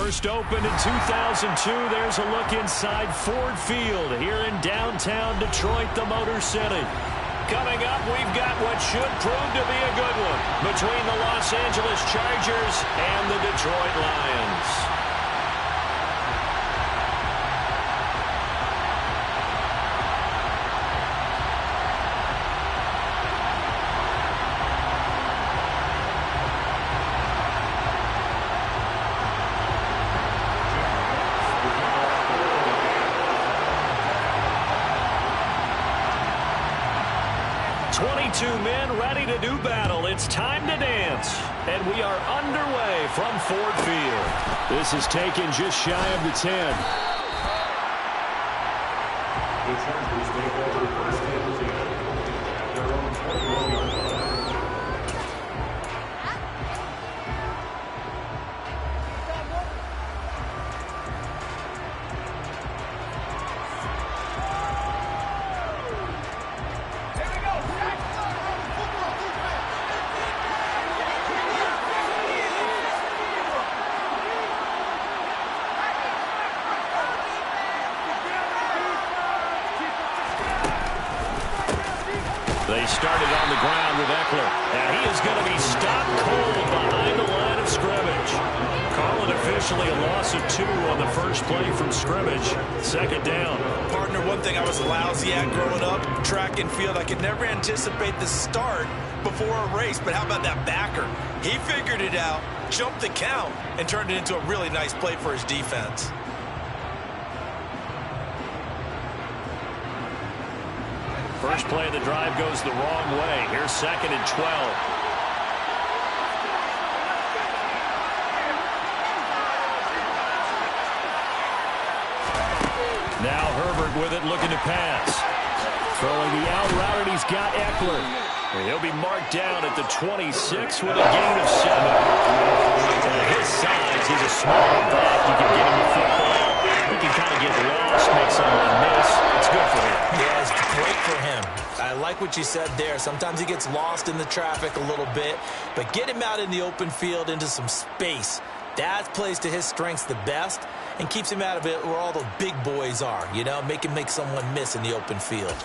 first opened in 2002. There's a look inside Ford Field here in downtown Detroit, the Motor City. Coming up, we've got what should prove to be a good one between the Los Angeles Chargers and the Detroit Lions. Men ready to do battle. It's time to dance. And we are underway from Ford Field. This is taken just shy of the 10. They started on the ground with Eckler, and he is going to be stopped cold behind the line of scrimmage. Call it officially a loss of 2 on the first play from scrimmage. Second down. Partner, one thing I was lousy at growing up, track and field. I could never anticipate the start before a race, but how about that backer? He figured it out, jumped the count, and turned it into a really nice play for his defense. First play of the drive goes the wrong way. Here's 2nd and 12. Now Herbert with it, looking to pass. Throwing the out route, and he's got Eckler. And he'll be marked down at the 26 with a gain of 7. At his size, he's a small back. You can get him the football. He can kind of get lost, make someone miss. It's good for him. Yeah, it's great for him. I like what you said there. Sometimes he gets lost in the traffic a little bit, but get him out in the open field into some space. That plays to his strengths the best and keeps him out of it where all the big boys are, you know, make him make someone miss in the open field.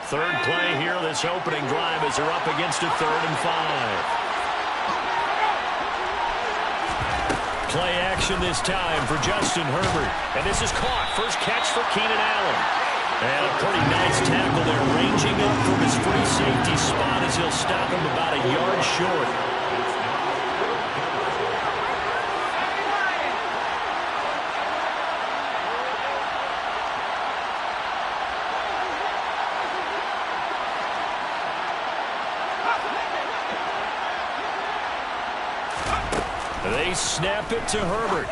Third play here, this opening drive as they're up against a 3rd and 5. Play action this time for Justin Herbert. And this is caught. First catch for Keenan Allen. And a pretty nice tackle there, ranging up from his free safety spot as he'll stop him about a yard short. They snap it to Herbert.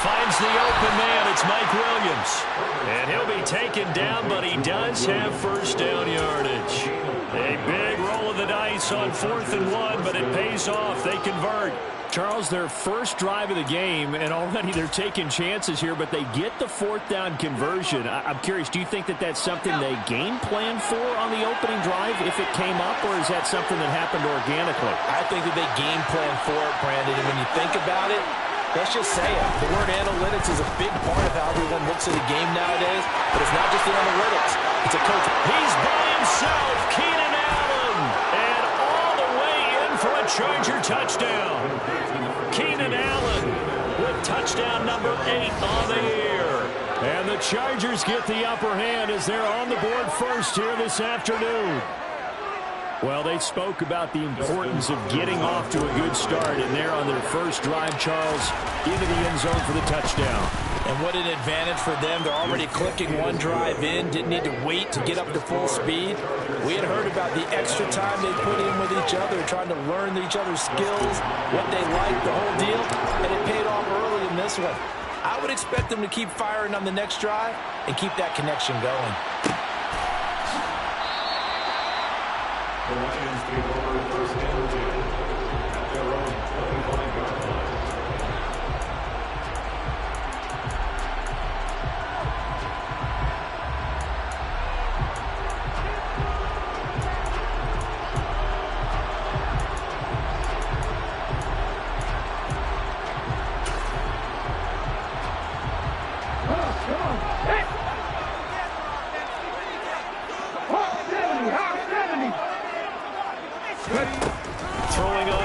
Finds the open man. It's Mike Williams. And he'll be taken down, but he does have first down yardage. A big roll of the dice on 4th and 1, but it pays off. They convert. Charles, their first drive of the game, and already they're taking chances here, but they get the 4th down conversion. I'm curious, do you think that that's something they game plan for on the opening drive if it came up, or is that something that happened organically? I think that they game plan for it, Brandon, and when you think about it, let's just say it. The word analytics is a big part of how everyone looks at the game nowadays, but it's not just the analytics. It's a coach. He's by himself, Keenan Allen, and all the way in for a Charger touchdown. Keenan Allen with touchdown number 8 on the year. And the Chargers get the upper hand as they're on the board first here this afternoon. Well, they spoke about the importance of getting off to a good start, and they're on their first drive, Charles, into the end zone for the touchdown. And what an advantage for them. They're already clicking one drive in, didn't need to wait to get up to full speed. We had heard about the extra time they put in with each other, trying to learn each other's skills, what they like, the whole deal, and it paid off early in this one. I would expect them to keep firing on the next drive and keep that connection going. The Lions take over first and 10 at their own 25-yard line.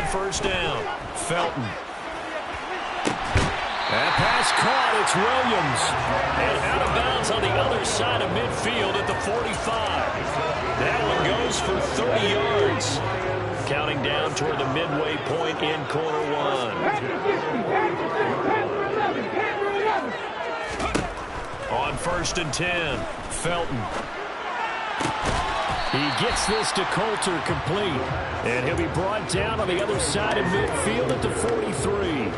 first down. Felton. That pass caught. It's Williams. And out of bounds on the other side of midfield at the 45. That one goes for 30 yards. Counting down toward the midway point in quarter one. On 1st and 10, Felton. He gets this to Coulter complete. And he'll be brought down on the other side of midfield at the 43.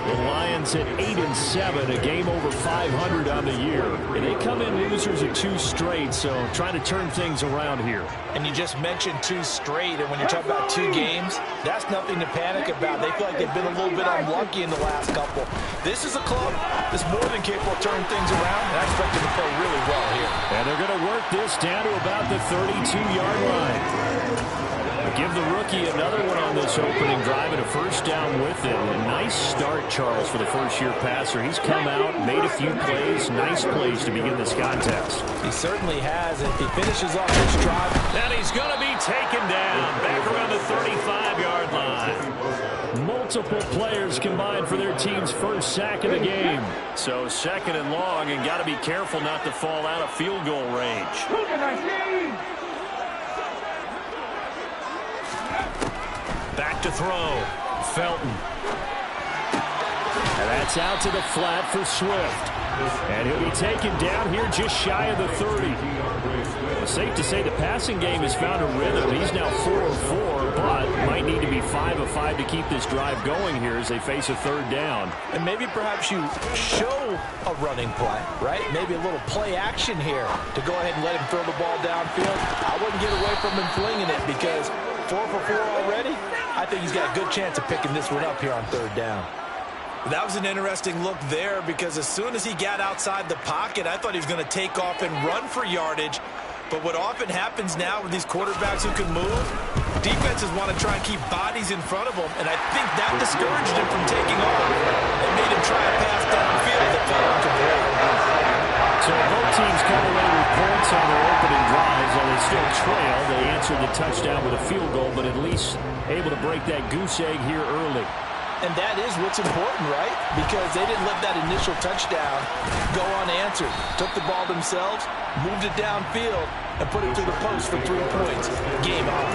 The Lions at 8-7, a game over 500 on the year. And they come in losers at 2 straight, so trying to turn things around here. And you just mentioned 2 straight, and when you're talking about 2 games, that's nothing to panic about. They feel like they've been a little bit unlucky in the last couple. This is a club that's more than capable of turning things around, and I expect them to play really well here. And they're going to work this down to about the 32-yard line. Give the rookie another one on this opening drive and a first down with it. A nice start, Charles, for the first-year passer. He's come out, made a few plays, nice plays to begin this contest. He certainly has. If he finishes off this drive, and he's going to be taken down back around the 35-yard line. Multiple players combined for their team's first sack of the game. So 2nd and long, and got to be careful not to fall out of field goal range. Back to throw. Felton. And that's out to the flat for Swift. And he'll be taken down here just shy of the 30. It's safe to say the passing game has found a rhythm. He's now 4 of 4, but might need to be 5 of 5 to keep this drive going here as they face a 3rd down. And maybe perhaps you show a running play, right? Maybe a little play action here to go ahead and let him throw the ball downfield. I wouldn't get away from him flinging it because 4 for 4 already. I think he's got a good chance of picking this one up here on 3rd down. That was an interesting look there because as soon as he got outside the pocket, I thought he was going to take off and run for yardage. But what often happens now with these quarterbacks who can move, defenses want to try and keep bodies in front of them, and I think that discouraged him from taking off and made him try a pass downfield that fell incomplete. So both teams come away with points on their opening drives, and they still trail. They answered the touchdown with a field goal, but at least able to break that goose egg here early. And that is what's important, right? Because they didn't let that initial touchdown go unanswered. Took the ball themselves, moved it downfield, and put it through the post for 3 points. Game on.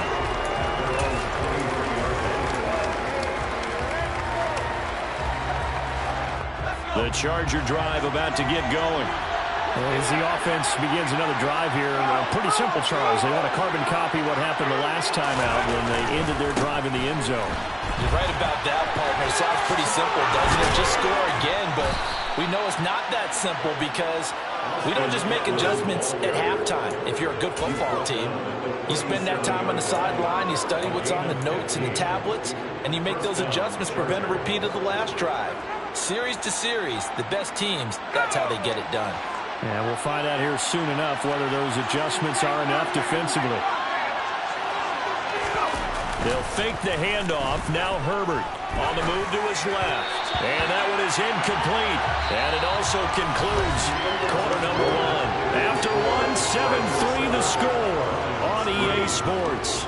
The Charger drive about to get going. As the offense begins another drive here, pretty simple, Charles. They want to carbon copy what happened the last time out when they ended their drive in the end zone. You're right about that, partner. Sounds pretty simple, doesn't it? Just score again, but we know it's not that simple because we don't just make adjustments at halftime. If you're a good football team, you spend that time on the sideline, you study what's on the notes and the tablets, and you make those adjustments to prevent a repeat of the last drive. Series to series, the best teams, that's how they get it done. And we'll find out here soon enough whether those adjustments are enough defensively. They'll fake the handoff. Now Herbert on the move to his left. And that one is incomplete. And it also concludes quarter number 1. After 1, 7-3 the score on EA Sports.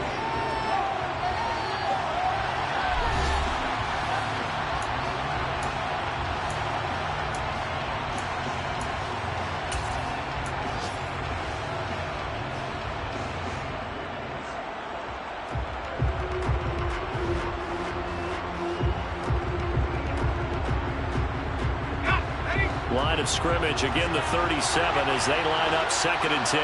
Line of scrimmage, again the 37 as they line up 2nd and 10.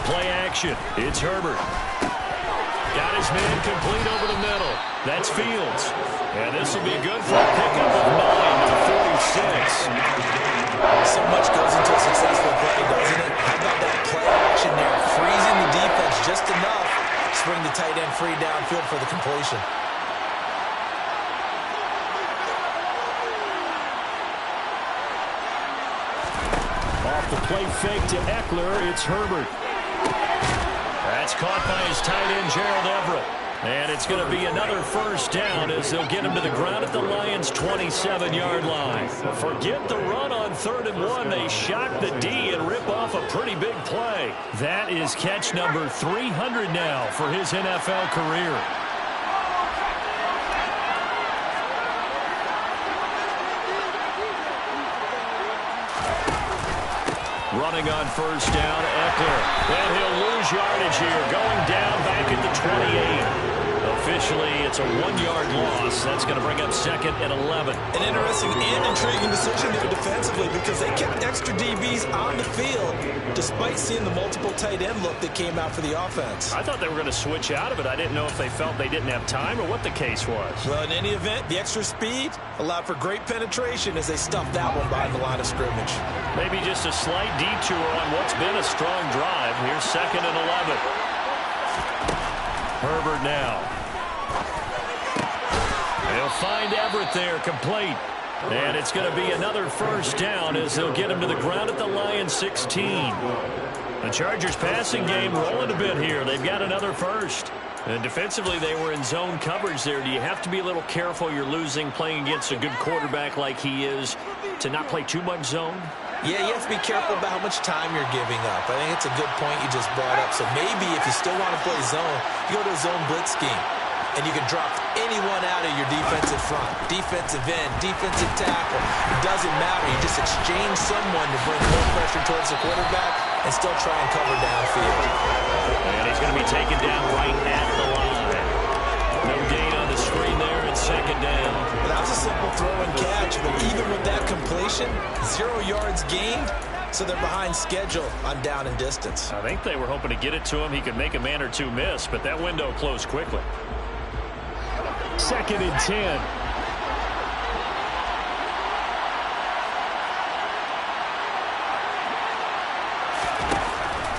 Play action. It's Herbert. Got his man complete over the middle. That's Fields. And this will be good for a pickup of 9 to the 46. So much goes into a successful play, doesn't it? How about that play action there? Freezing the defense just enough to bring the tight end free downfield for the completion. The play fake to Eckler. It's Herbert. That's caught by his tight end, Gerald Everett. And it's going to be another first down as they'll get him to the ground at the Lions' 27-yard line. Forget the run on 3rd and 1. They shock the D and rip off a pretty big play. That is catch number 300 now for his NFL career. Running on first down, Eckler. And he'll lose yardage here, going down back at the 28. Officially, it's a 1-yard loss. That's going to bring up 2nd and 11. An interesting and intriguing decision there defensively because they kept extra DBs on the field despite seeing the multiple tight end look that came out for the offense. I thought they were going to switch out of it. I didn't know if they felt they didn't have time or what the case was. Well, in any event, the extra speed allowed for great penetration as they stuffed that one behind the line of scrimmage. Maybe just a slight detour on what's been a strong drive. Here's 2nd and 11. Herbert now. They'll find Everett there, complete. And it's going to be another first down as they'll get him to the ground at the Lions' 16. The Chargers passing game rolling a bit here. They've got another first. And defensively, they were in zone coverage there. Do you have to be a little careful you're losing playing against a good quarterback like he is to not play too much zone? Yeah, you have to be careful about how much time you're giving up. I think it's a good point you just brought up. So maybe if you still want to play zone, you go to a zone blitz scheme. And you can drop anyone out of your defensive front. Defensive end, defensive tackle. It doesn't matter. You just exchange someone to bring more pressure towards the quarterback and still try and cover downfield. And he's going to be taken down right at the line. No gain on the screen there at 2nd down. That was a simple throw and catch, but even with that completion, 0 yards gained, so they're behind schedule on down and distance. I think they were hoping to get it to him. He could make a man or two miss, but that window closed quickly. 2nd and 10.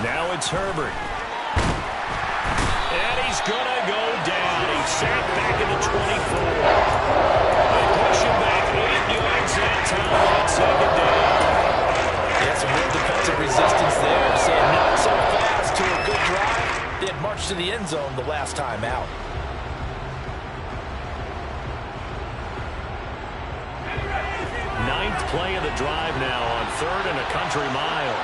Now it's Herbert. And he's going to go down. He's sacked back in the 24. They push him back 8 yards that time on 2nd down. Yeah, some real defensive resistance there. Saying not so fast to a good drive. They had marched to the end zone the last time out. 9th play of the drive now on 3rd and a country mile.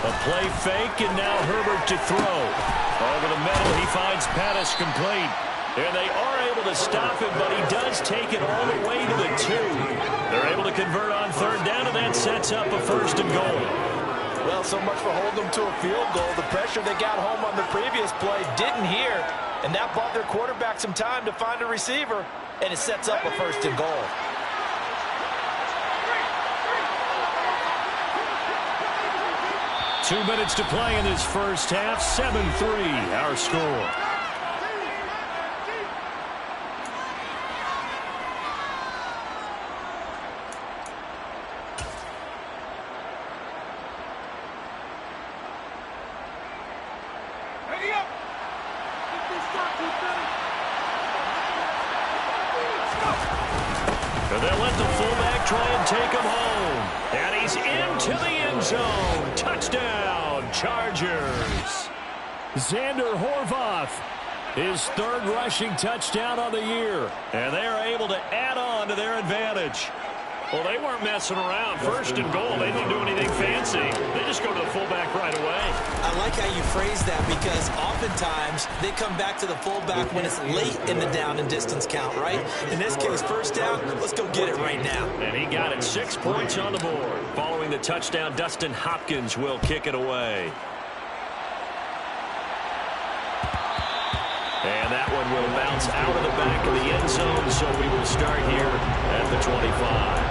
A play fake, and now Herbert to throw. Over the middle, he finds Pettis complete. And they are able to stop him, but he does take it all the way to the 2. They're able to convert on 3rd down, and that sets up a 1st and goal. Well, so much for holding them to a field goal. The pressure they got home on the previous play didn't hear, and that bought their quarterback some time to find a receiver, and it sets up a 1st and goal. Two minutes to play in this first half. 7-3, our score. And they'll let the fullback try and take him home. And he's into the end zone. Touchdown, Chargers. Xander Horvath, his 3rd rushing touchdown of the year. And they are able to add on to their advantage. Well, they weren't messing around. 1st and goal, they didn't do anything fancy. They just go to the fullback right away. I like how you phrase that because oftentimes they come back to the fullback when it's late in the down and distance count, right? In this case, 1st down, let's go get it right now. And he got it. 6 points on the board. Following the touchdown, Dustin Hopkins will kick it away. And that one will bounce out of the back of the end zone, so we will start here at the 25.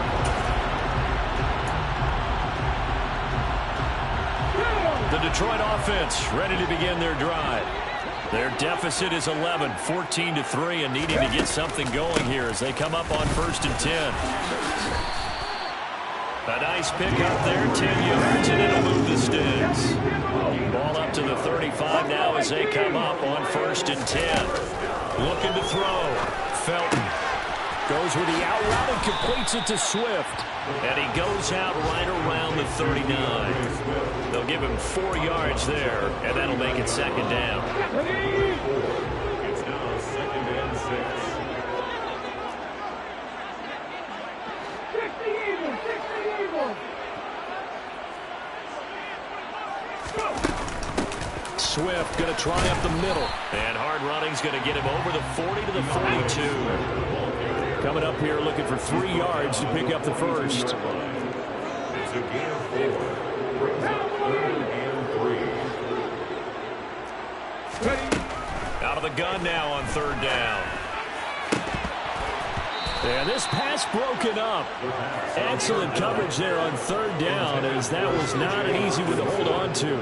The Detroit offense ready to begin their drive. Their deficit is 11, 14-3, and needing to get something going here as they come up on 1st and 10. A nice pickup there, 10 yards, and it'll move the sticks. Ball up to the 35 now as they come up on 1st and 10. Looking to throw. Felton. Goes with the out route and completes it to Swift. And he goes out right around the 39. They'll give him 4 yards there, and that'll make it second down. It's now 2nd and 6. Swift going to try up the middle. And hard running's going to get him over the 40 to the 42. Coming up here looking for 3 yards to pick up the first. It's a gain of 4. Brings up 3rd and 3. Out of the gun now on 3rd down. And this pass broken up. Excellent coverage there on 3rd down, as that was not an easy one to hold on to.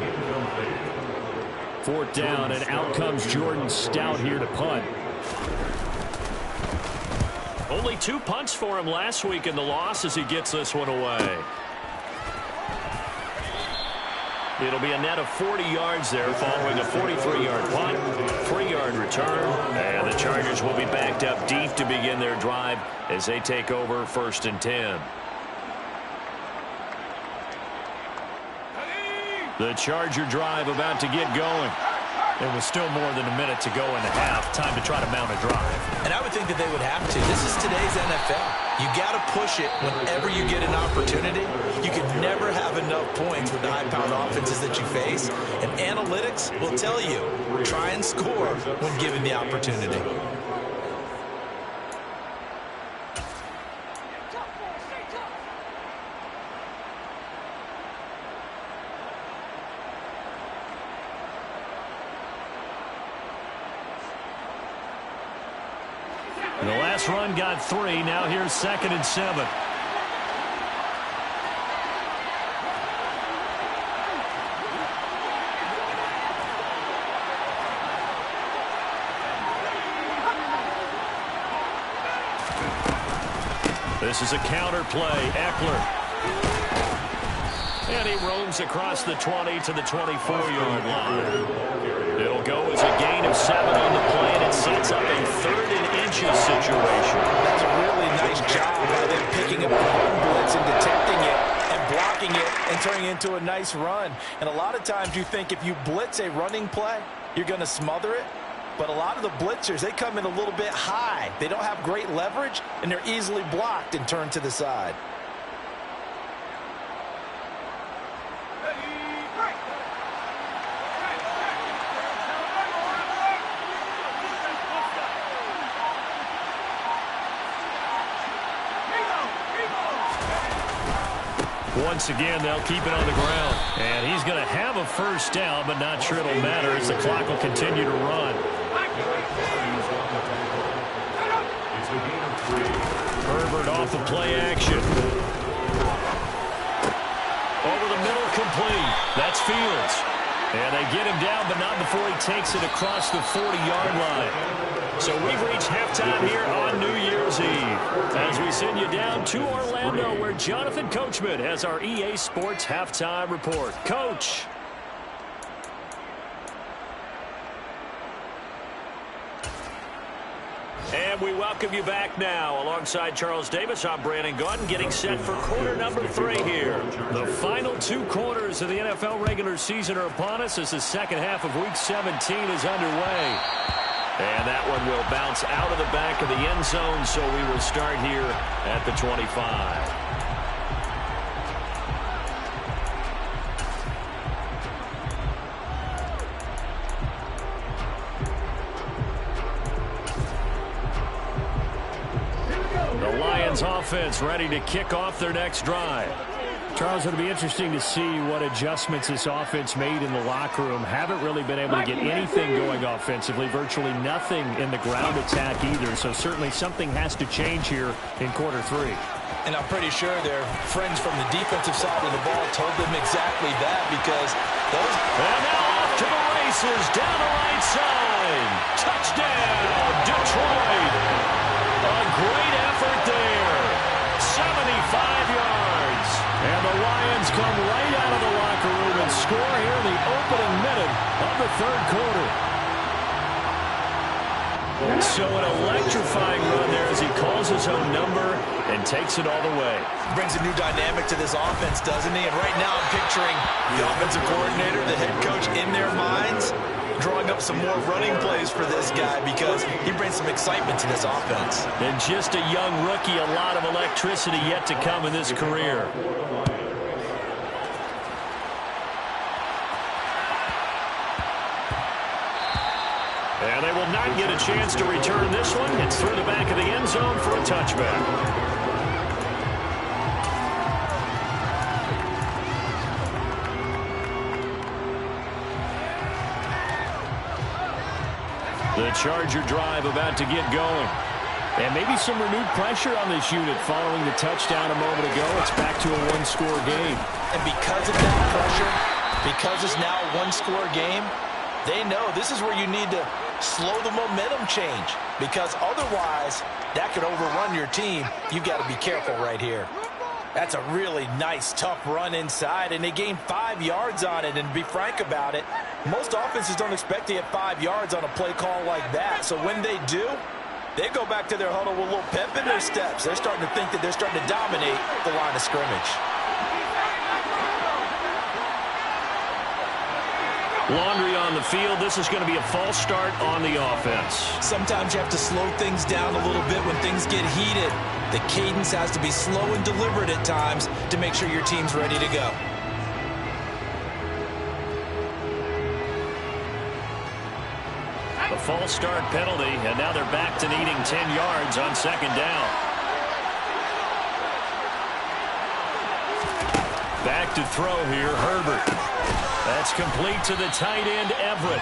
4th down, and out comes Jordan Stout here to punt. Only 2 punts for him last week in the loss as he gets this one away. It'll be a net of 40 yards there following a 43-yard punt, 3-yard return, and the Chargers will be backed up deep to begin their drive as they take over 1st and 10. The Charger drive about to get going. There was still more than a minute to go in the half. Time to try to mount a drive. And I would think that they would have to. This is today's NFL. You got to push it whenever you get an opportunity. You can never have enough points with the high-powered offenses that you face. And analytics will tell you, try and score when given the opportunity. And the last run got 3. Now here's 2nd and 7. This is a counter play. Eckler. And he roams across the 20 to the 24-yard line. It'll go as a gain of 7 on the play, and it sets up a 3rd and inches situation. That's a really nice job by them picking up the run blitz and detecting it and blocking it and turning it into a nice run. And a lot of times you think if you blitz a running play, you're going to smother it. But a lot of the blitzers, they come in a little bit high. They don't have great leverage, and they're easily blocked and turned to the side. Once again, they'll keep it on the ground. And he's going to have a first down, but not sure it'll matter as the clock will continue to run. Herbert off the play action. Over the middle, complete. That's Fields. And they get him down, but not before he takes it across the 40-yard line. So we've reached halftime here on New Year's Eve as we send you down to Orlando, where Jonathan Coachman has our EA Sports Halftime Report. Coach. And we welcome you back now. Alongside Charles Davis, I'm Brandon Gaudin, getting set for quarter number 3 here. The final 2 quarters of the NFL regular season are upon us as the second half of Week 17 is underway. And that one will bounce out of the back of the end zone, so we will start here at the 25. The Lions offense ready to kick off their next drive. Charles, it'll be interesting to see what adjustments this offense made in the locker room. Haven't really been able to get anything going offensively, virtually nothing in the ground attack either. So certainly something has to change here in quarter 3. And I'm pretty sure their friends from the defensive side of the ball told them exactly that, because those... And now off to the races, down the right side. Touchdown, Detroit. A great effort there. 75 yards. And the Lions come right out of the locker room and score here in the opening minute of the 3rd quarter. So an electrifying run there as he calls his own number and takes it all the way. Brings a new dynamic to this offense, doesn't he? And right now I'm picturing the offensive coordinator, the head coach in their minds, drawing up some more running plays for this guy because he brings some excitement to this offense. And just a young rookie, a lot of electricity yet to come in this career. And they will not get a chance to return this one. It's through the back of the end zone for a touchback. The Charger drive about to get going. And maybe some renewed pressure on this unit following the touchdown a moment ago. It's back to a one-score game. And because of that pressure, because it's now a one-score game, they know this is where you need to slow the momentum change, because otherwise that could overrun your team. You've got to be careful right here. That's a really nice, tough run inside, and they gained 5 yards on it. And to be frank about it, most offenses don't expect to get 5 yards on a play call like that. So when they do, they go back to their huddle with a little pep in their steps. They're starting to think that they're starting to dominate the line of scrimmage. Laundry on the field. This is going to be a false start on the offense. Sometimes you have to slow things down a little bit when things get heated. The cadence has to be slow and deliberate at times to make sure your team's ready to go. A false start penalty, and now they're back to needing 10 yards on second down. Back to throw here, Herbert. That's complete to the tight end, Everett.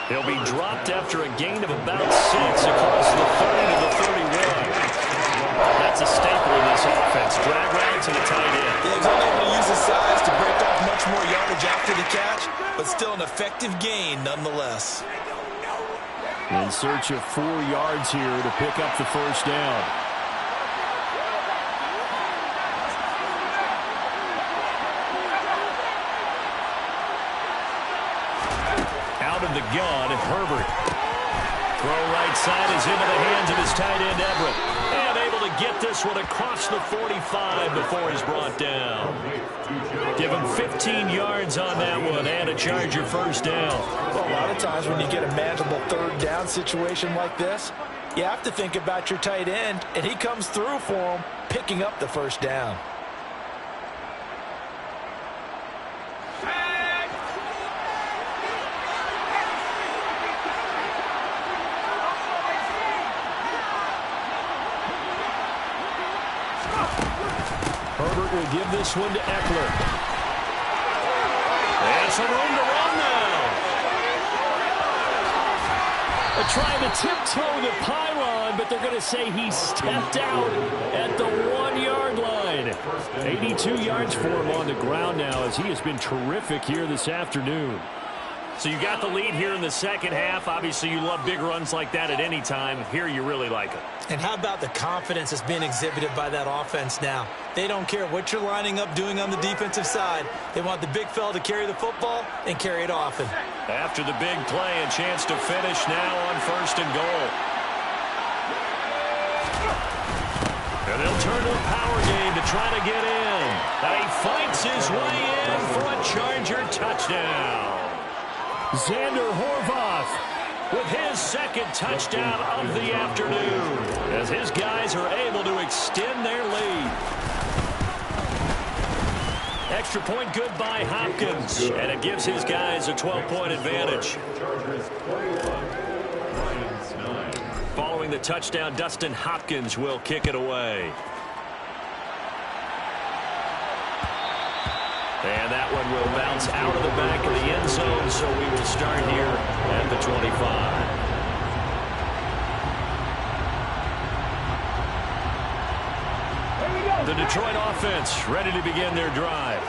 He'll be dropped after a gain of about 6 across the 30 to the 31. That's a staple in this offense. Drag route to the tight end. Yeah, he's only able to use his size to break off much more yardage after the catch, but still an effective gain nonetheless. In search of 4 yards here to pick up the first down. Out of the gun, Herbert. Throw right side is into the hands of his tight end, Everett. And able to get this one across the 45 before he's brought down. Give him 15 yards on that one and a Charger first down. Well, a lot of times when you get a manageable third down situation like this, you have to think about your tight end, and he comes through for him, picking up the first down. Herbert will give this one to Eckler. And some room to run now. They're trying to tiptoe the pylon, but they're going to say he stepped out at the 1-yard line. 82 yards for him on the ground now, as he has been terrific here this afternoon. So you got the lead here in the second half. Obviously, you love big runs like that at any time. Here, you really like it. And how about the confidence that's being exhibited by that offense now? They don't care what you're lining up doing on the defensive side. They want the big fella to carry the football and carry it often. After the big play, a chance to finish now on first and goal. And they'll turn to a power game to try to get in. And he fights his way in for a Charger touchdown. Xander Horvath with his second touchdown of the afternoon, as his guys are able to extend their lead. Extra point good by Hopkins, and it gives his guys a 12-point advantage. Following the touchdown, Dustin Hopkins will kick it away. And that one will bounce out of the back of the end zone, so we will start here at the 25. The Detroit offense ready to begin their drive.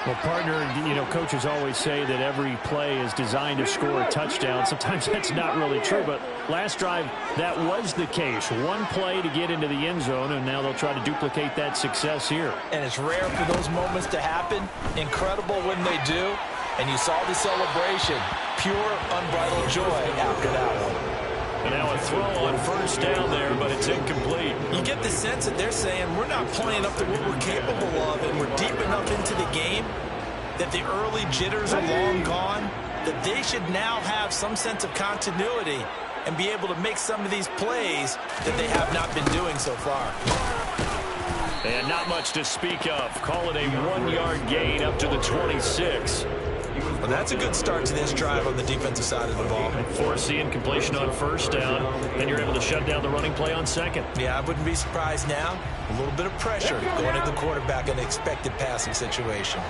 Well, partner, you know, coaches always say that every play is designed to score a touchdown. Sometimes that's not really true, but last drive, that was the case. One play to get into the end zone, and now they'll try to duplicate that success here. And it's rare for those moments to happen. Incredible when they do. And you saw the celebration. Pure, unbridled joy after that one. And now a throw on first down there, but it's incomplete. You get the sense that they're saying we're not playing up to what we're capable of, and we're deep enough into the game that the early jitters are long gone, that they should now have some sense of continuity and be able to make some of these plays that they have not been doing so far. And not much to speak of. Call it a 1-yard gain up to the 26. Well, that's a good start to this drive on the defensive side of the ball. Force the incompletion on first down, and you're able to shut down the running play on second. Yeah, I wouldn't be surprised now. A little bit of pressure going at the quarterback in an expected passing situation.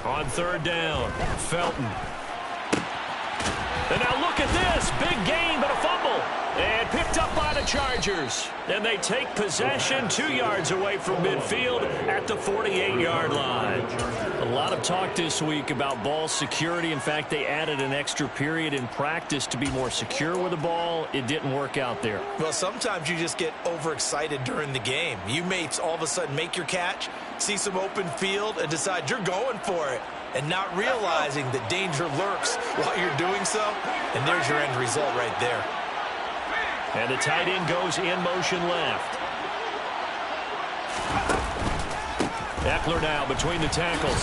On third down, Felton. And now look at this. Big gain, but a fumble. And picked up by the Chargers. And they take possession 2 yards away from midfield at the 48-yard line. A lot of talk this week about ball security. In fact, they added an extra period in practice to be more secure with the ball. It didn't work out there. Well, sometimes you just get overexcited during the game. You may all of a sudden make your catch, see some open field, and decide you're going for it, and not realizing that danger lurks while you're doing so. And there's your end result right there. And the tight end goes in motion left. Eckler now between the tackles.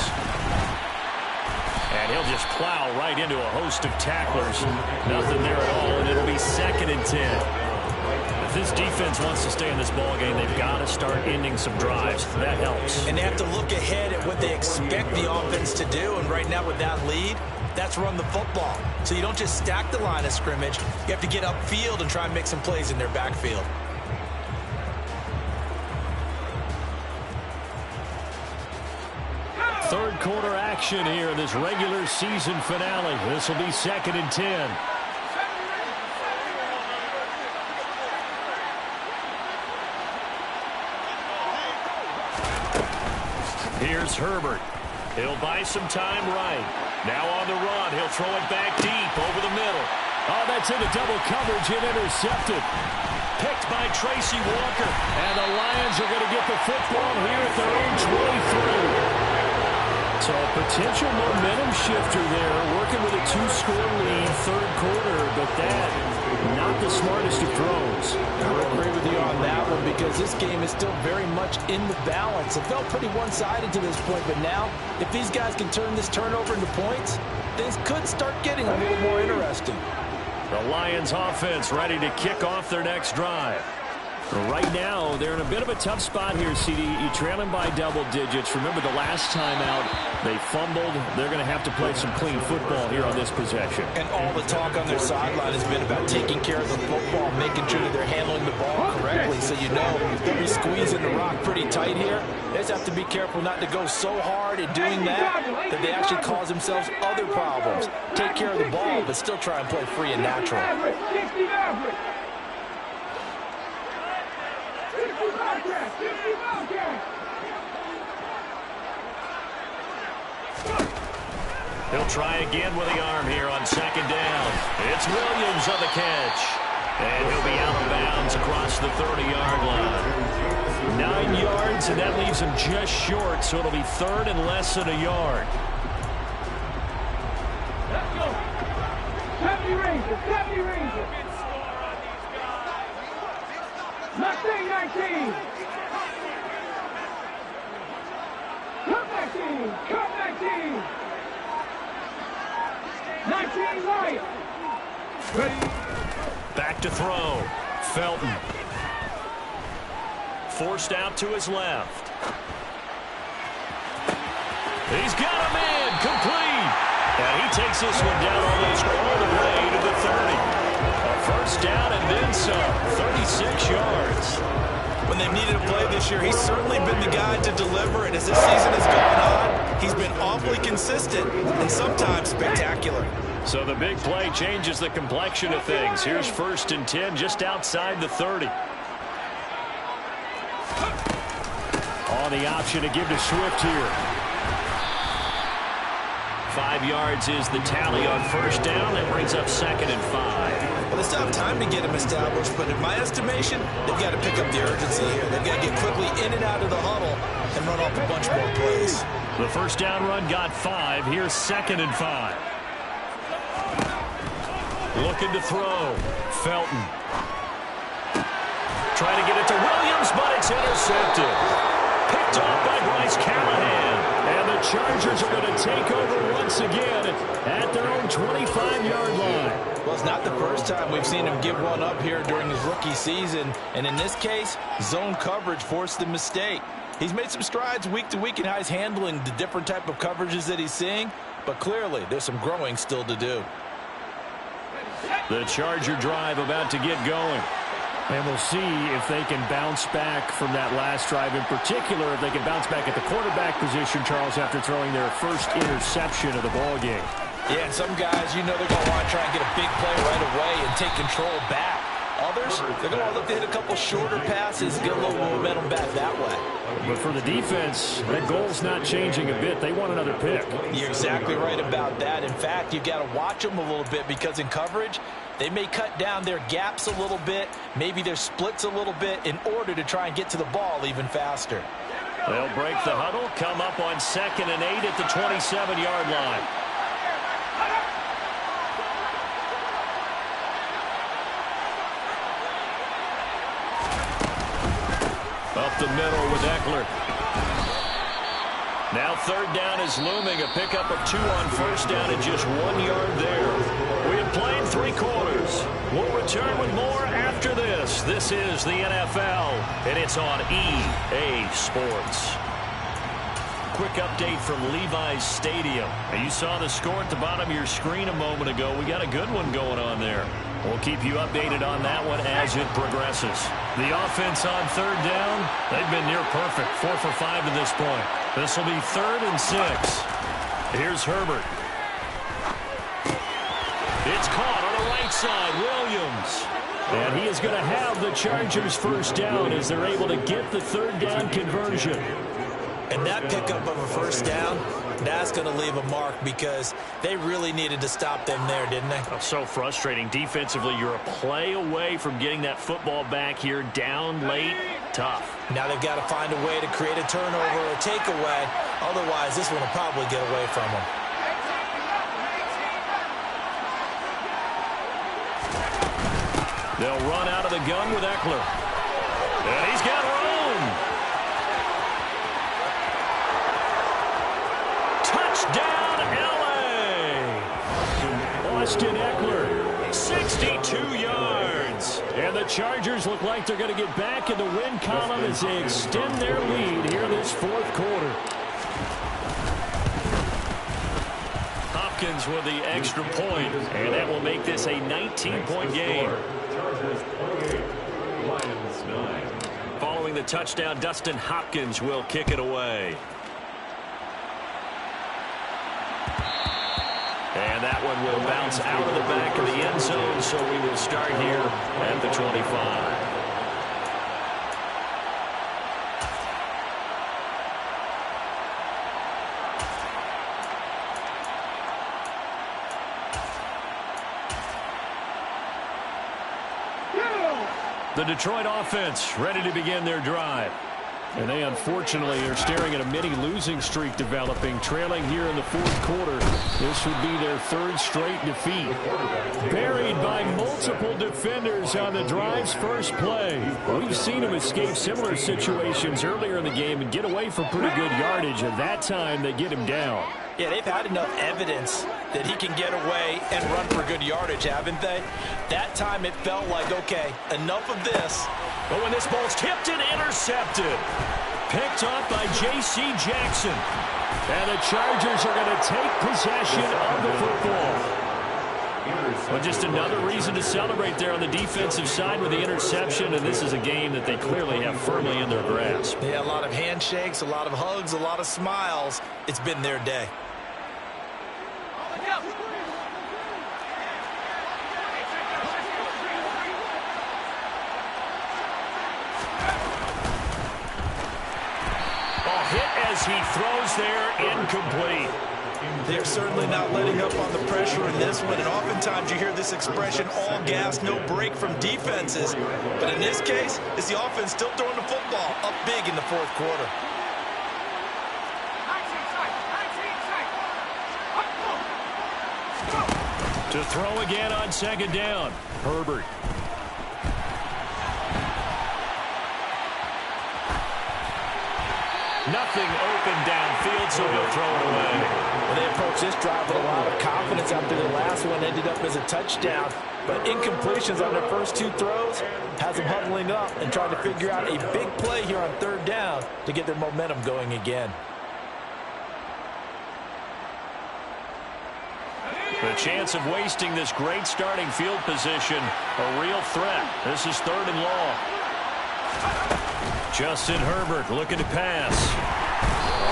And he'll just plow right into a host of tacklers. Nothing there at all, and it'll be 2nd and 10. If this defense wants to stay in this ballgame, they've got to start ending some drives. That helps. And they have to look ahead at what they expect the offense to do. And right now with that lead, that's run the football. So you don't just stack the line of scrimmage. You have to get upfield and try and make some plays in their backfield. Third quarter action here in this regular season finale. This will be 2nd and 10. Here's Herbert. He'll buy some time right. Now on the run. He'll throw it back deep over the middle. Oh, that's into double coverage and intercepted. Picked by Tracy Walker. And the Lions are going to get the football here at their own 23. So a potential momentum shifter there, working with a 2-score lead, third quarter, but that, not the smartest of throws. I would agree with you on that one because this game is still very much in the balance. It felt pretty one-sided to this point, but now, if these guys can turn this turnover into points, things could start getting a little more interesting. The Lions offense ready to kick off their next drive. Right now, they're in a bit of a tough spot here, CD. You trail them by double digits. Remember the last time out, they fumbled. They're going to have to play some clean football here on this possession. And all the talk on their sideline has been about taking care of the football, making sure that they're handling the ball correctly. So you know they'll be squeezing the rock pretty tight here. They just have to be careful not to go so hard at doing that they actually cause themselves other problems. Take care of the ball, but still try and play free and natural. He'll try again with the arm here on 2nd down. It's Williams on the catch. And he'll be out of bounds across the 30-yard line. 9 yards, and that leaves him just short, so it'll be 3rd and less than a yard. Let's go. 70 Rangers, 70 Rangers. Mustang 19. Come 19, come 19. 19 right. Ready. Back to throw. Felton. Forced out to his left. He's got a man. Complete. And he takes this one down almost all the way to the 30. A first down and then some. 36 yards. When they've needed a play this year, he's certainly been the guy to deliver. And as this season has gone on, he's been awfully consistent and sometimes spectacular. So the big play changes the complexion of things. Here's 1st and 10 just outside the 30. On the option to give to Swift here. 5 yards is the tally on first down. That brings up 2nd and 5. Well, they still have time to get him established, but in my estimation, they've got to pick up the urgency here. They've got to get quickly in and out of the huddle and run off a bunch more plays. The first down run got 5. Here's 2nd and 5. Looking to throw. Felton. Trying to get it to Williams, but it's intercepted. Picked off by Bryce Callahan. And the Chargers are going to take over once again at their own 25-yard line. Well, it's not the first time we've seen him give one up here during his rookie season. And in this case, zone coverage forced the mistake. He's made some strides week to week in how he's handling the different type of coverages that he's seeing. But clearly, there's some growing still to do. The Charger drive about to get going. And we'll see if they can bounce back from that last drive. In particular, if they can bounce back at the quarterback position, Charles, after throwing their first interception of the ballgame. Yeah, and some guys, you know they're going to want to try and get a big play right away and take control back. Others, they're going to look to hit a couple shorter passes, get a little momentum back that way. But for the defense, that goal's not changing a bit. They want another pick. You're exactly right about that. In fact, you've got to watch them a little bit because in coverage, they may cut down their gaps a little bit, maybe their splits a little bit in order to try and get to the ball even faster. They'll break the huddle, come up on 2nd and 8 at the 27-yard line. Up the middle with Eckler. Now 3rd down is looming. A pickup of 2 on 1st down and just 1 yard there. We have played 3 quarters. We'll return with more after this. This is the NFL, and it's on EA Sports. Quick update from Levi's Stadium. Now, you saw the score at the bottom of your screen a moment ago. We got a good one going on there. We'll keep you updated on that one as it progresses. The offense on 3rd down, they've been near perfect. 4 for 5 to this point. This will be 3rd and 6. Here's Herbert. It's caught on the right side. Williams. And he is going to have the Chargers first down as they're able to get the 3rd down conversion. And that pickup of a first down, that's going to leave a mark because they really needed to stop them there, didn't they? Oh, so frustrating. Defensively, you're a play away from getting that football back here down late. Tough. Now they've got to find a way to create a turnover or a takeaway. Otherwise, this one will probably get away from them. They'll run out of the gun with Eckler. And he's got room. Touchdown, L.A. Austin Eckler, 62 yards. And the Chargers look like they're going to get back in the win column as they extend their lead here in this 4th quarter. Hopkins with the extra point, and that will make this a 19-point game. Following the touchdown, Dustin Hopkins will kick it away. And that one will bounce out of the back of the end zone, so we will start here at the 25. The Detroit offense ready to begin their drive. And they unfortunately are staring at a mini losing streak developing, trailing here in the 4th quarter. This would be their 3rd straight defeat. Buried by multiple defenders on the drive's first play. We've seen him escape similar situations earlier in the game and get away from pretty good yardage. At that time, they get him down. Yeah, they've had enough evidence that he can get away and run for good yardage, haven't they? That time it felt like, okay, enough of this. But when this ball's tipped and intercepted, picked off by J.C. Jackson. And the Chargers are going to take possession of the football. Well, just another reason to celebrate there on the defensive side with the interception, and this is a game that they clearly have firmly in their grasp. Yeah, a lot of handshakes, a lot of hugs, a lot of smiles. It's been their day. As he throws there, incomplete. They're certainly not letting up on the pressure in this one, and oftentimes you hear this expression, all gas, no break from defenses. But in this case, it's the offense still throwing the football up big in the 4th quarter. To throw again on second down. Herbert. Nothing open downfield, so he'll throw it away. Well, they approached this drive with a lot of confidence after the last one ended up as a touchdown. But incompletions on their first two throws has them huddling up and trying to figure out a big play here on third down to get their momentum going again. The chance of wasting this great starting field position, a real threat. This is third and long. Justin Herbert looking to pass.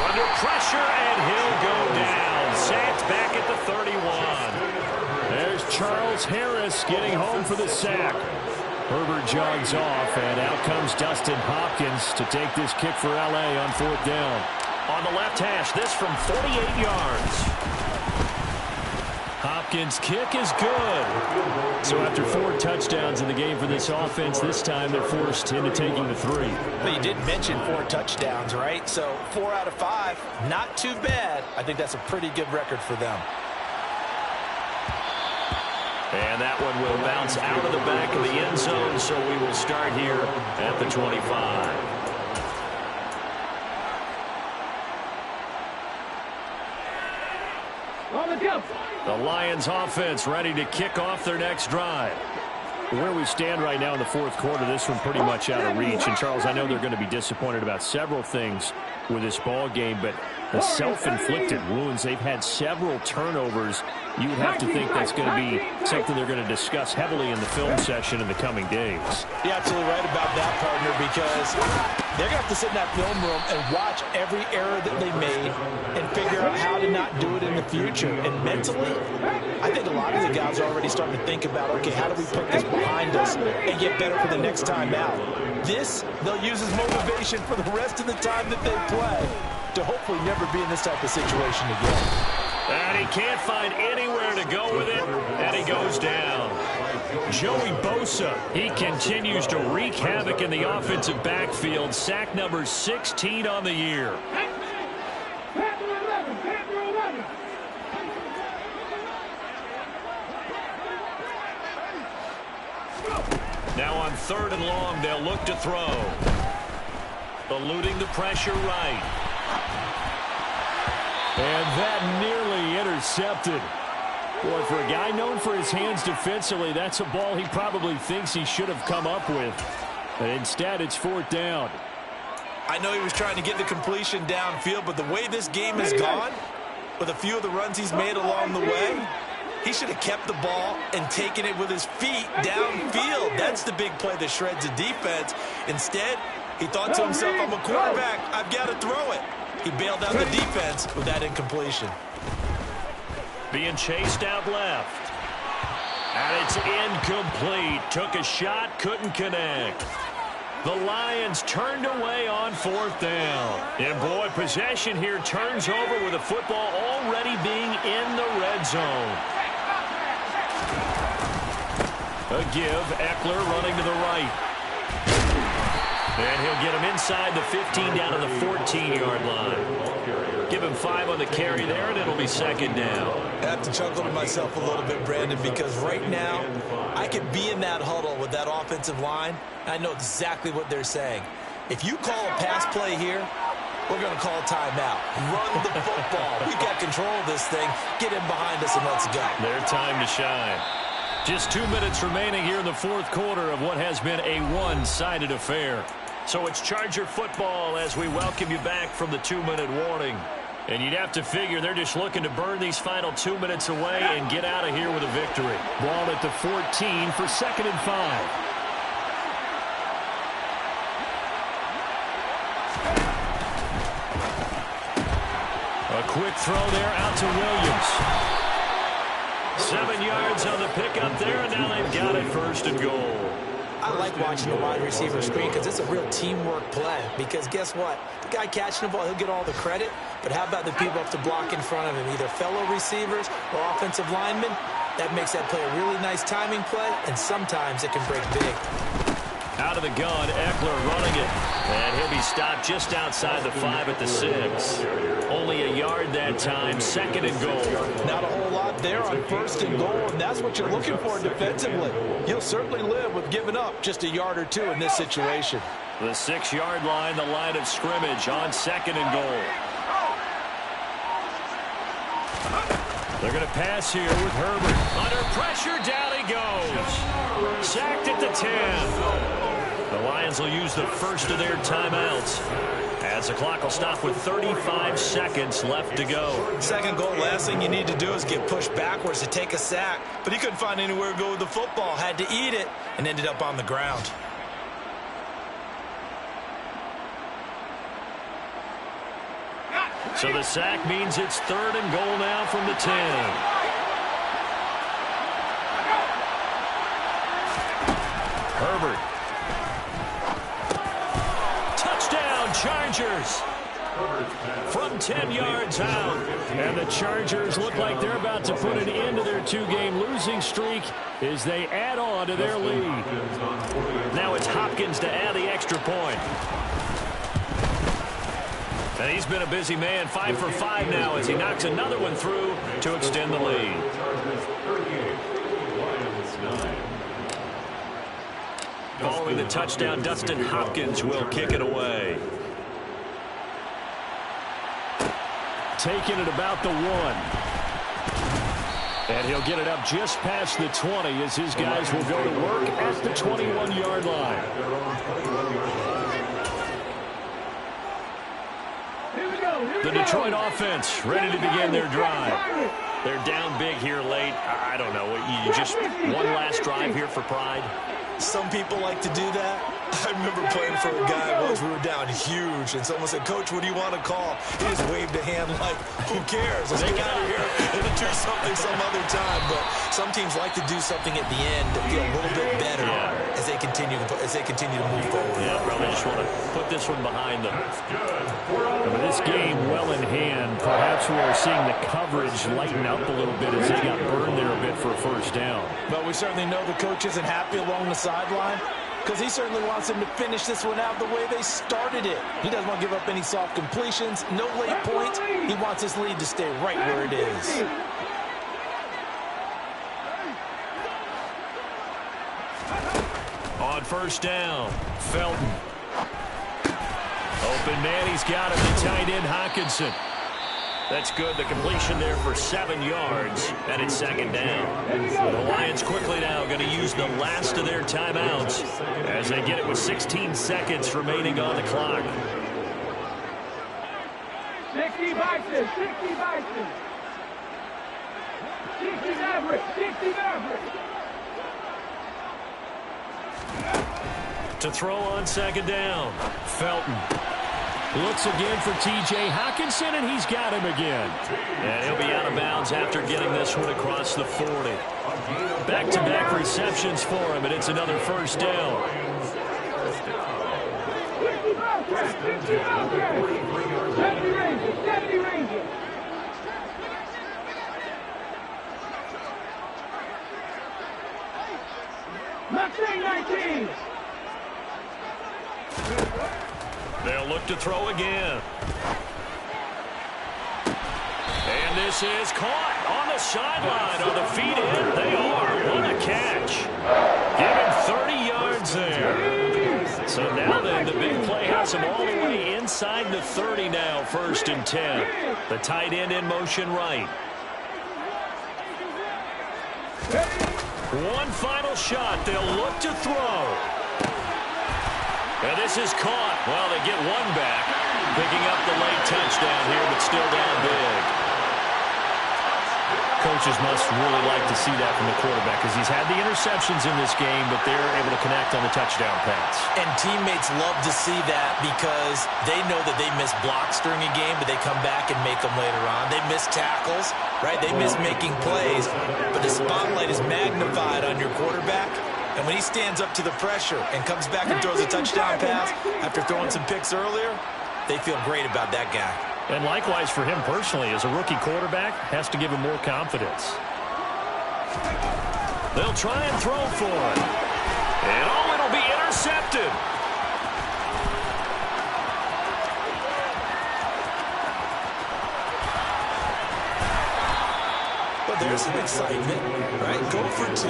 Under pressure, and he'll go down. Sacked back at the 31. There's Charles Harris getting home for the sack. Herbert jogs off, and out comes Dustin Hopkins to take this kick for L.A. on fourth down. On the left hash, this from 48 yards. Hopkins' kick is good. So after 4 touchdowns in the game for this offense, this time they're forced into taking the 3. Well, you did mention 4 touchdowns, right? So 4 out of 5, not too bad. I think that's a pretty good record for them. And that one will bounce out of the back of the end zone, so we will start here at the 25. The Lions offense ready to kick off their next drive. Where we stand right now in the fourth quarter, this one pretty much out of reach. And, Charles, I know they're going to be disappointed about several things with this ball game, but the self-inflicted wounds, they've had several turnovers. You would have to think that's going to be something they're going to discuss heavily in the film session in the coming days. You're absolutely right about that, partner, because they're going to have to sit in that film room and watch every error that they made and figure out how to not do it in the future. And mentally, I think a lot of the guys are already starting to think about, okay, how do we put this behind us and get better for the next time out? This, they'll use as motivation for the rest of the time that they play to hopefully never be in this type of situation again. And he can't find anywhere to go with it, and he goes down. Joey Bosa, he continues to wreak havoc in the offensive backfield. Sack number 16 on the year. Now on third and long, they'll look to throw. Eluding the pressure right. And that nearly intercepted. Boy, for a guy known for his hands defensively, that's a ball he probably thinks he should have come up with. But instead, it's fourth down. I know he was trying to get the completion downfield, but the way this game has gone, with a few of the runs he's made along the way, he should have kept the ball and taken it with his feet downfield. That's the big play that shreds the defense. Instead, he thought to himself, I'm a quarterback, I've got to throw it. He bailed out the defense with that incompletion. Being chased out left. And it's incomplete. Took a shot, couldn't connect. The Lions turned away on fourth down. And boy, possession here turns over with the football already being in the red zone. A give, Eckler running to the right. And he'll get him inside the 15 down to the 14-yard line. Give him 5 on the carry there, and it'll be second down. I have to chuckle to myself a little bit, Brandon, because right now I could be in that huddle with that offensive line. I know exactly what they're saying. If you call a pass play here, we're going to call a timeout. Run the football. We've got control of this thing. Get in behind us and let's go. Their time to shine. Just 2 minutes remaining here in the fourth quarter of what has been a one-sided affair. So it's Charger football as we welcome you back from the 2-minute warning. And you'd have to figure they're just looking to burn these final 2 minutes away and get out of here with a victory. Ball at the 14 for 2nd and 5. A quick throw there out to Williams. 7 yards on the pickup there, and now they've got it 1st and goal. I like watching the wide receiver screen because it's a real teamwork play. Because guess what? The guy catching the ball, he'll get all the credit. But how about the people up to block in front of him? Either fellow receivers or offensive linemen. That makes that play a really nice timing play, and sometimes it can break big. Out of the gun, Eckler running it. And he'll be stopped just outside the 5 at the 6. Only a yard that time, 2nd and goal. Not a whole lot there on 1st and goal, and that's what you're looking for defensively. You'll certainly live with giving up just a yard or 2 in this situation. The 6-yard line, the line of scrimmage on 2nd and goal. They're going to pass here with Herbert. Under pressure, down he goes. Sacked at the 10. The Lions will use the first of their timeouts, as the clock will stop with 35 seconds left to go. 2nd goal, last thing you need to do is get pushed backwards to take a sack. But he couldn't find anywhere to go with the football. Had to eat it and ended up on the ground. So the sack means it's 3rd and goal now from the 10. Herbert. Touchdown, Chargers. From 10 yards out. And the Chargers look like they're about to put an end to their 2-game losing streak as they add on to their lead. Now it's Hopkins to add the extra point. And he's been a busy man, 5 for 5 now as he knocks another one through to extend the lead. Following the touchdown, Dustin Hopkins will kick it away. Taking it about the 1. And he'll get it up just past the 20 as his guys will go to work at the 21-yard line. The Detroit offense ready to begin their drive. They're down big here late. I don't know. You just one last drive here for pride? Some people like to do that. I remember playing for a guy once. We were down huge, and someone said, "Coach, what do you want to call?" He just waved a hand like, "Who cares? Let's get out of here and do something some other time." But some teams like to do something at the end to feel a little bit better as they continue to move forward. Yeah, probably just want to put this one behind them. And with this game well in hand, perhaps we are seeing the coverage lighten up a little bit as they got burned there a bit for a 1st down. But we certainly know the coach isn't happy along the sideline, because he certainly wants them to finish this one out the way they started it. He doesn't want to give up any soft completions, no late points. He wants his lead to stay right where it is. On 1st down, Felton. Open man, he's got him, the tight end Hockenson. That's good. The completion there for 7 yards, and it's 2nd down. The Lions quickly now going to use the last of their timeouts as they get it with 16 seconds remaining on the clock. 60 Bison, 60 Bison. 60 Maverick, 60 Maverick. To throw on 2nd down, Felton. Looks again for T.J. Hockenson, and he's got him again. And he'll be out of bounds after getting this one across the 40. Back-to-back receptions for him, and it's another 1st down. 70 Rangers. Mustang 19. They'll look to throw again. And this is caught on the sideline. Are the feet in? They are. What a catch. Give him 30 yards there. So now then, the big play has him all the way inside the 30 now, 1st and 10. The tight end in motion right. One final shot. They'll look to throw. And this is caught. Well, they get one back. Picking up the late touchdown here, but still down big. Coaches must really like to see that from the quarterback because he's had the interceptions in this game, but they're able to connect on the touchdown pass. And teammates love to see that because they know that they miss blocks during a game, but they come back and make them later on. They miss tackles, right? They miss making plays, but the spotlight is magnified on your quarterback. And when he stands up to the pressure and comes back and throws a touchdown pass after throwing some picks earlier, they feel great about that guy. And likewise for him personally, as a rookie quarterback, has to give him more confidence. They'll try and throw for it. And it'll be intercepted. intercepted. But there's some excitement, right? Go for 2,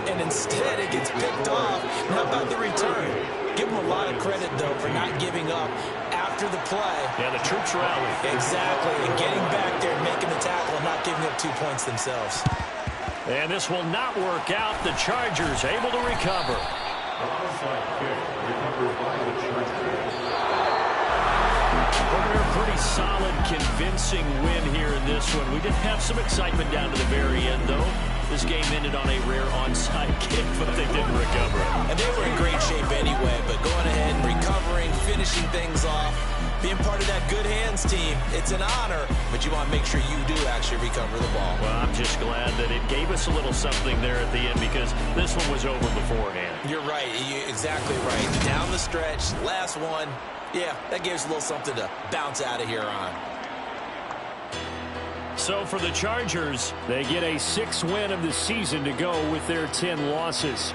and instead it gets picked off. How about the return? Give them a lot of credit, though, for not giving up after the play. Yeah, the troops rally. Exactly, and getting back there, making the tackle, and not giving up 2 points themselves. And this will not work out. The Chargers able to recover. Onside kick recovered by the Chargers. A pretty solid, convincing win here in this one. We did have some excitement down to the very end, though. This game ended on a rare onside kick, but they didn't recover it. And they were in great shape anyway, but going ahead and recovering, finishing things off, being part of that good hands team, it's an honor, but you want to make sure you do actually recover the ball. Well, I'm just glad that it gave us a little something there at the end because this one was over beforehand. You're right. You're exactly right. Down the stretch, last one. Yeah, that gives a little something to bounce out of here on. So for the Chargers, they get a 6th win of the season to go with their 10 losses.